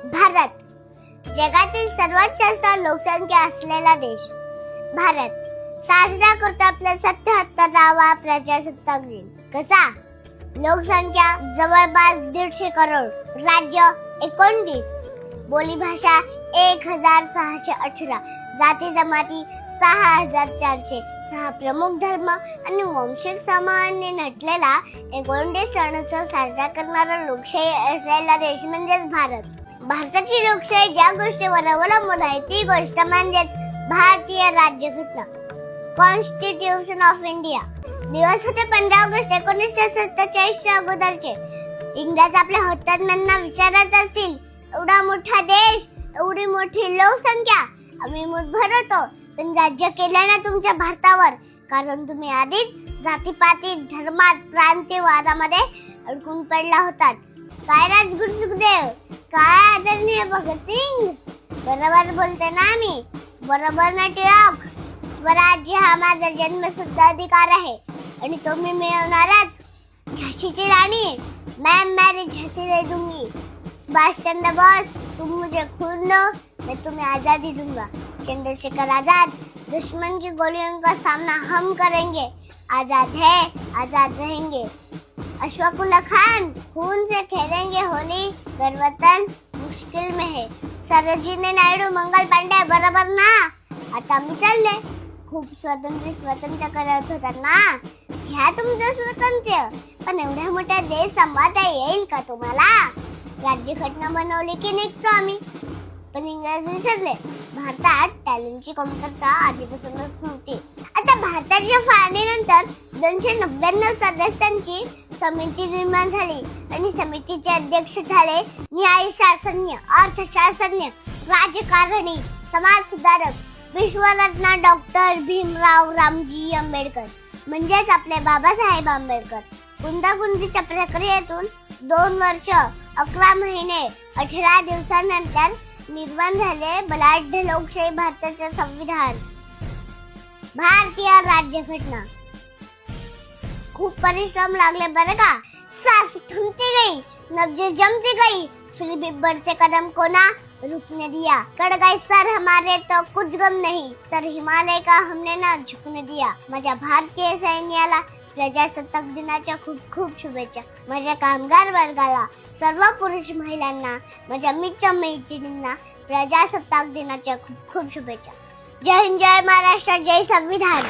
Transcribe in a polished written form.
भारत जगातील सर्वात जास्त लोकसंख्या असलेला देश. भारत साजरा करतो आपला 77वा प्रजासत्ताक दिन. कसा? लोकसंख्या जवळपास 150 करोड, राज्य 29, बोलीभाषा 1618, जाती जमाती 6406, प्रमुख धर्म आणि वंशिक समाजाने नटलेला 29 सणोत्सव साजरा करणारा लोकशाही असलेला देश म्हणजेच भारत. भारताची लोकशाही ज्या गोष्टीवर अवलंबून आहे ती गोष्ट म्हणजेच भारतीय राज्यघटना, कॉन्स्टिट्यूशन ऑफ इंडिया. दिवस होते 15 ऑगस्ट 1947 च्या अगोदरचे. इंग्रज आपल्या हुतात्म्यांना विचारत असतील, एवढा मोठा देश, एवढी मोठी लोकसंख्या, आम्ही मुठभर होतो, पण राज्य केलं ना तुमच्या भारतावर, कारण तुम्ही आधीच जातीपाती, धर्मात, प्रांतीयवादामध्ये अडकून पडला होतात. काय राजगुरू सुखदेव, काय आदरणीय भगतसिंग, बरोबर बोलते ना मी, बरोबर ना टिळक? स्वराज्य हा माझा जन्मसिद्ध अधिकार आहे आणि तो मी मिळवणारच. झाशीची राणी, मैं मेरी झांसी दे दूंगी. सुभाष चंद्र बोस, तुम मुझे खून दो, मैं तुम्हें आजादी दूंगा. चंद्रशेखर आजाद, दुश्मन की गोलियों का सामना हम करेंगे, आजाद है, आजाद रहेंगे. अशफाकुल्ला खान, खून से खेलेंगे होली, गणवतन मुश्किल में है. सरोजिनी नायडू, मंगल पांडे, बरोबर ना? आता मी चालले. खूप स्वतंत्र करत होता ना, घ्या तुमचं स्वातंत्र्य, पण एवढ्या मोठ्या देश सांभाळता येईल का तुम्हाला? राज्यघटना बनवली की निघतो आम्ही, पण इंग्रज विसरले. भारतात टॅलेंटची कमतरता आधीपासूनच नव्हती. आता भारताच्या फाळणीनंतर 299 सदस्यांची समिती निर्माण झाली आणि समितीचे अध्यक्ष झाले न्यायशास्त्रज्ञ, अर्थशास्त्रज्ञ, राजकारणी, समाज सुधारक, विश्वरत्न डॉक्टर भीमराव रामजी आंबेडकर म्हणजेच आपले बाबासाहेब आंबेडकर. गुंतागुंतीच्या प्रक्रियेतून 2 वर्ष 11 महिने 18 दिवसांनंतर निर्माण झाले बलाढ्य लोकशाही भारताचे संविधान, भारतीय राज्यघटना. खूप परिश्रम लागले बरं का. सांस थमती गई, नब्ज जमती गई, फिर भी बढ़ते कदम को ना रुकने दिया. कड़ गए सर हमारे तो कुछ गम नहीं, सर हिमालय का हमने ना झुकने दिया. माझ्या भारतीय सैन्याला प्रजासत्ताक दिनाच्या खूप खूप शुभेच्छा. माझ्या कामगार वर्गाला, सर्व पुरुष महिलांना, माझ्या मित्र मैत्रिणींना प्रजासत्ताक दिनाच्या खूप खूप शुभेच्छा. जय हिंद, जय महाराष्ट्र, जय संविधान.